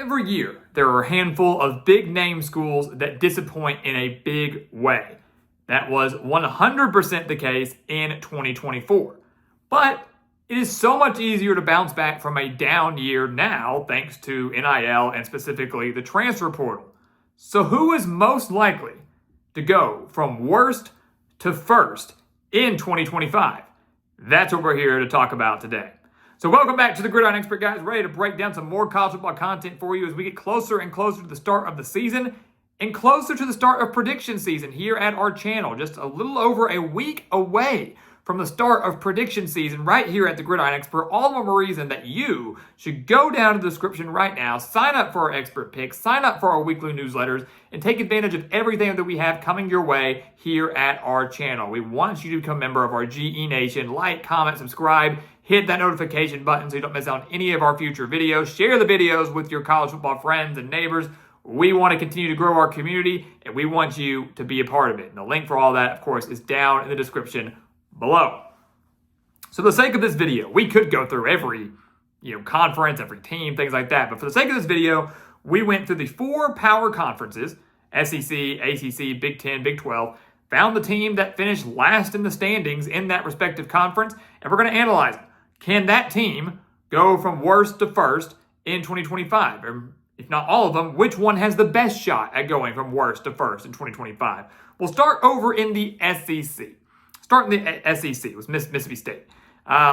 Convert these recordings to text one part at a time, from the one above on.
every year, there are a handful of big name schools that disappoint in a big way. That was 100% the case in 2024. But it is so much easier to bounce back from a down year now, thanks to NIL and specifically the transfer portal. So who is most likely to go from worst to first in 2025? That's what we're here to talk about today. So welcome back to the Gridiron Expert, guys. Ready to break down some more college football content for you as we get closer and closer to the start of the season and closer to the start of prediction season here at our channel. Just a little over a week away from the start of prediction season right here at the Gridiron Expert. All of them a reason that you should go down to the description right now, sign up for our expert picks, sign up for our weekly newsletters, and take advantage of everything that we have coming your way here at our channel. We want you to become a member of our GE Nation. Like, comment, subscribe, hit that notification button so you don't miss out on any of our future videos. Share the videos with your college football friends and neighbors. We want to continue to grow our community, and we want you to be a part of it. And the link for all that, of course, is down in the description below. So for the sake of this video, we could go through every conference, every team, things like that. But for the sake of this video, we went through the 4 power conferences, SEC, ACC, Big 10, Big 12, found the team that finished last in the standings in that respective conference, and we're going to analyze it. Can that team go from worst to first in 2025? Or if not all of them, which one has the best shot at going from worst to first in 2025? We'll start over in the SEC. Start in the SEC with Mississippi State.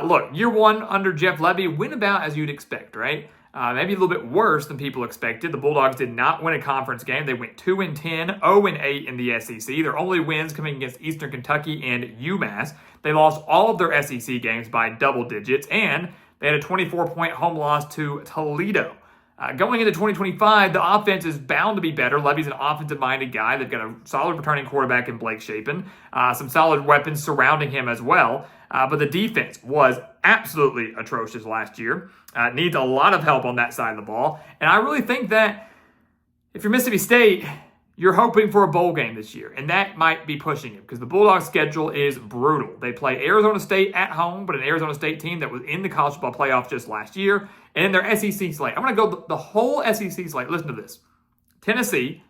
Look, year one under Jeff Lebby went about as you'd expect, right? Maybe a little bit worse than people expected. The Bulldogs did not win a conference game. They went 2-10, 0-8 in the SEC. Their only wins coming against Eastern Kentucky and UMass. They lost all of their SEC games by double digits, and they had a 24-point home loss to Toledo. Going into 2025, the offense is bound to be better. Levy's an offensive-minded guy. They've got a solid returning quarterback in Blake Shapen, some solid weapons surrounding him as well. But the defense was absolutely atrocious last year. Needs a lot of help on that side of the ball. And I really think that if you're Mississippi State, you're hoping for a bowl game this year, and that might be pushing it because the Bulldogs' schedule is brutal. They play Arizona State at home, but an Arizona State team that was in the college football playoff just last year, and in their SEC slate. I'm going to go the whole SEC slate. Listen to this. Tennessee,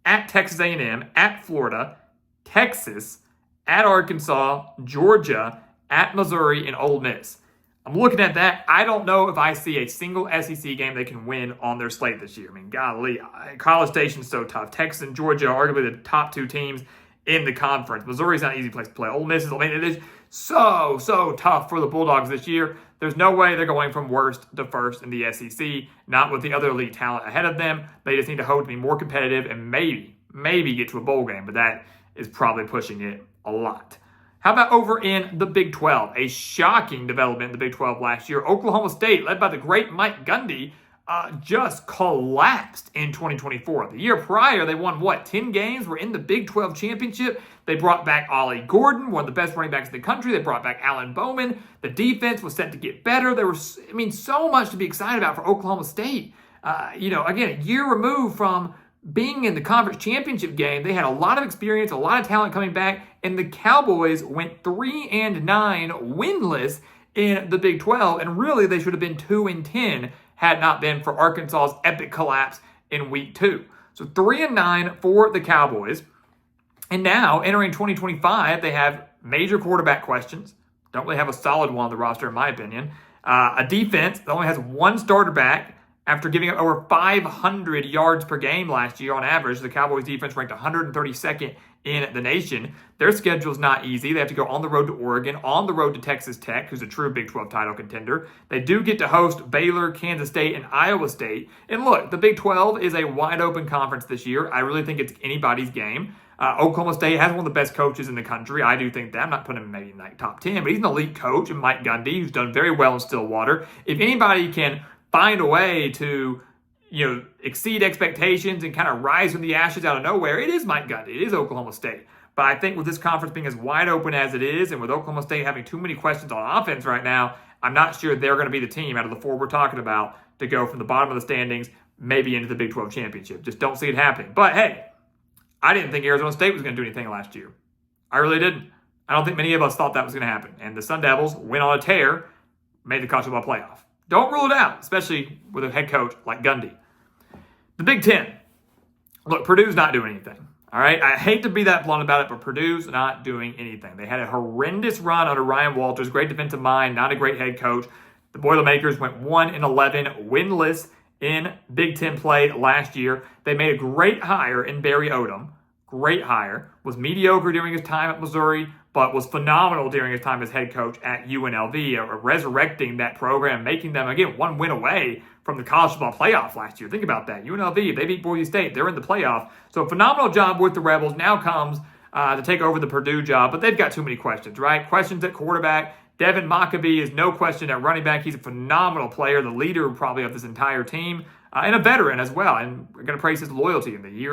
at Texas A&M, at Florida, Texas, at Arkansas, Georgia, at Missouri, and Ole Miss. I'm looking at that. I don't know if I see a single SEC game they can win on their slate this year. I mean, golly, College Station's so tough. Texas and Georgia are arguably the top 2 teams in the conference. Missouri's not an easy place to play. Ole Miss is, it is so tough for the Bulldogs this year. There's no way they're going from worst to first in the SEC, not with the other elite talent ahead of them. They just need to hope to be more competitive and maybe get to a bowl game, but that is probably pushing it a lot. How about over in the Big 12? A shocking development in the Big 12 last year. Oklahoma State, led by the great Mike Gundy, just collapsed in 2024. The year prior, they won, 10 games? Were in the Big 12 championship. They brought back Ollie Gordon, one of the best running backs in the country. They brought back Alan Bowman. The defense was set to get better. There was, so much to be excited about for Oklahoma State. Again, a year removed from being in the conference championship game, they had a lot of experience, a lot of talent coming back, and the Cowboys went 3-9 winless in the Big 12, and really they should have been 2-10 had not been for Arkansas's epic collapse in week 2. So 3-9 for the Cowboys, and now entering 2025, they have major quarterback questions. Don't really have a solid one on the roster, in my opinion. A defense that only has 1 starter back. After giving up over 500 yards per game last year on average, the Cowboys defense ranked 132nd in the nation. Their schedule's not easy. They have to go on the road to Oregon, on the road to Texas Tech, who's a true Big 12 title contender. They do get to host Baylor, Kansas State, and Iowa State. And look, the Big 12 is a wide-open conference this year. I really think it's anybody's game. Oklahoma State has one of the best coaches in the country. I do think that. I'm not putting him maybe in like top 10, but he's an elite coach, and Mike Gundy, who's done very well in Stillwater. If anybody can find a way to, exceed expectations and kind of rise from the ashes out of nowhere, it is Mike Gundy. It is Oklahoma State. But I think with this conference being as wide open as it is, and with Oklahoma State having too many questions on offense right now, I'm not sure they're going to be the team out of the 4 we're talking about to go from the bottom of the standings maybe into the Big 12 championship. Just don't see it happening. But hey, I didn't think Arizona State was going to do anything last year. I really didn't. I don't think many of us thought that was going to happen. And the Sun Devils went on a tear, made the college football playoff. Don't rule it out, especially with a head coach like Gundy. The Big Ten. Look, Purdue's not doing anything. All right, I hate to be that blunt about it, but Purdue's not doing anything. They had a horrendous run under Ryan Walters, great defensive mind, not a great head coach. The Boilermakers went 1-11, winless in Big Ten play last year. They made a great hire in Barry Odom. Great hire. Was mediocre during his time at Missouri, but was phenomenal during his time as head coach at UNLV, resurrecting that program, making them, again, one win away from the college football playoff last year. Think about that. UNLV, they beat Boise State. They're in the playoff. So phenomenal job with the Rebels. Now comes to take over the Purdue job, but they've got too many questions, right? Questions at quarterback. Devin Maccabee is no question at running back. He's a phenomenal player, the leader probably of this entire team, and a veteran as well. And we're going to praise his loyalty in the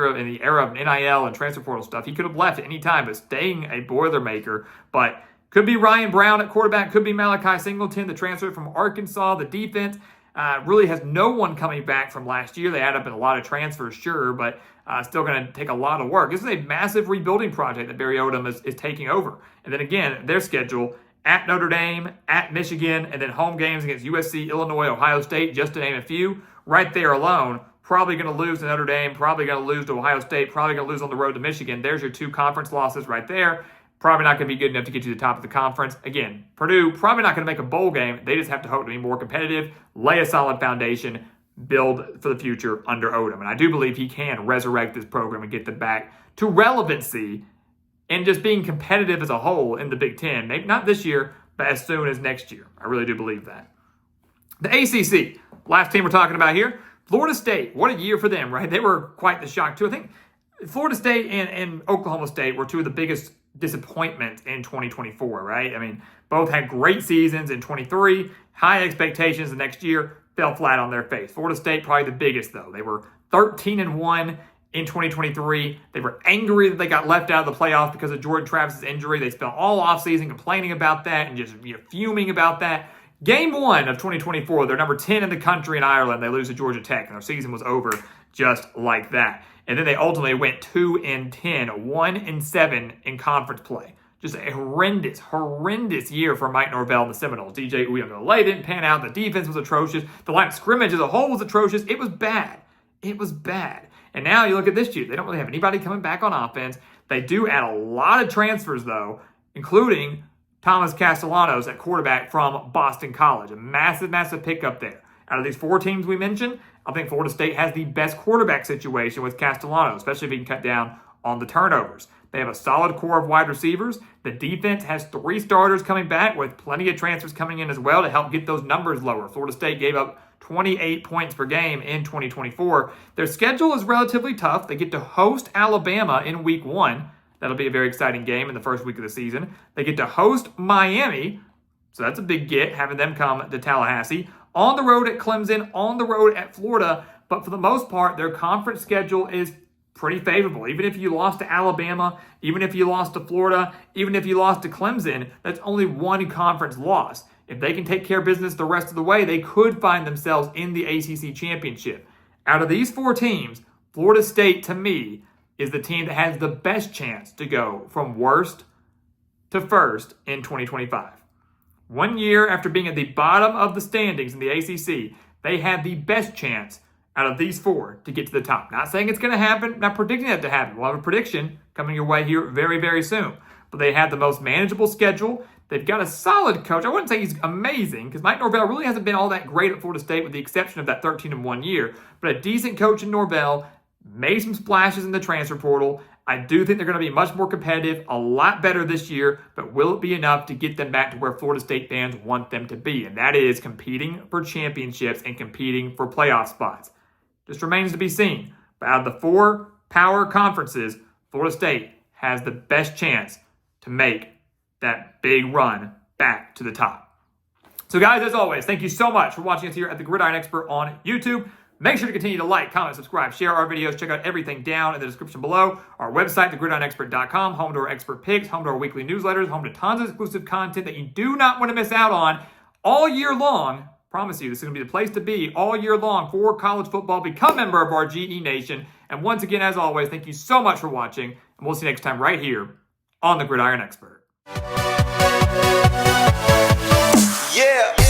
era of NIL and transfer portal stuff. He could have left at any time, but staying a Boilermaker. But could be Ryan Brown at quarterback, could be Malachi Singleton, the transfer from Arkansas. The defense really has no one coming back from last year. They add up in a lot of transfers, sure, but still going to take a lot of work. This is a massive rebuilding project that Barry Odom is taking over. And then again, their schedule at Notre Dame, at Michigan, and then home games against USC, Illinois, Ohio State, just to name a few. Right there alone, probably going to lose to Notre Dame, probably going to lose to Ohio State, probably going to lose on the road to Michigan. There's your two conference losses right there. Probably not going to be good enough to get you to the top of the conference. Again, Purdue probably not going to make a bowl game. They just have to hope to be more competitive, lay a solid foundation, build for the future under Odom. And I do believe he can resurrect this program and get them back to relevancy and just being competitive as a whole in the Big Ten. Maybe not this year, but as soon as next year. I really do believe that. The ACC, last team we're talking about here, Florida State. What a year for them, right? They were quite the shock, too. I think Florida State and Oklahoma State were two of the biggest disappointments in 2024, right? I mean, both had great seasons in 23, high expectations the next year, fell flat on their face. Florida State probably the biggest, though. They were 13-1 in 2023. They were angry that they got left out of the playoffs because of Jordan Travis's injury. They spent all offseason complaining about that and just fuming about that. Game 1 of 2024, they're number 10 in the country in Ireland. They lose to Georgia Tech, and their season was over just like that. And then they ultimately went 2-10, 1-7 in conference play. Just a horrendous year for Mike Norvell and the Seminoles. DJ Uiagalelei didn't pan out. The defense was atrocious. The line of scrimmage as a whole was atrocious. It was bad. And now you look at this year. They don't really have anybody coming back on offense. They do add a lot of transfers, though, including Thomas Castellanos at quarterback from Boston College. A massive pickup there. Out of these four teams we mentioned, I think Florida State has the best quarterback situation with Castellanos, especially if he can cut down on the turnovers. They have a solid core of wide receivers. The defense has 3 starters coming back with plenty of transfers coming in as well to help get those numbers lower. Florida State gave up 28 points per game in 2024. Their schedule is relatively tough. They get to host Alabama in week 1. That'll be a very exciting game in the first week of the season. They get to host Miami, so that's a big get, having them come to Tallahassee. On the road at Clemson, on the road at Florida, but for the most part, their conference schedule is pretty favorable. Even if you lost to Alabama, even if you lost to Florida, even if you lost to Clemson, that's only one conference loss. If they can take care of business the rest of the way, they could find themselves in the ACC championship. Out of these 4 teams, Florida State, to me, is the team that has the best chance to go from worst to first in 2025. 1 year after being at the bottom of the standings in the ACC, they have the best chance out of these 4 to get to the top. Not saying it's going to happen, not predicting that to happen. We'll have a prediction coming your way here very soon. But they have the most manageable schedule. They've got a solid coach. I wouldn't say he's amazing because Mike Norvell really hasn't been all that great at Florida State with the exception of that 13-1 year. But a decent coach in Norvell, made some splashes in the transfer portal. I do think they're going to be much more competitive, a lot better this year, but will it be enough to get them back to where Florida State fans want them to be? And that is competing for championships and competing for playoff spots. Just remains to be seen. But out of the 4 power conferences, Florida State has the best chance to make that big run back to the top. So guys, as always, thank you so much for watching us here at the Gridiron Expert on YouTube. Make sure to continue to like, comment, subscribe, share our videos. Check out everything down in the description below. Our website, thegridironexpert.com, home to our expert picks, home to our weekly newsletters, home to tons of exclusive content that you do not want to miss out on all year long. Promise you, this is going to be the place to be all year long for college football. Become a member of our GE Nation. And once again, as always, thank you so much for watching. And we'll see you next time right here on the Gridiron Expert. Yeah.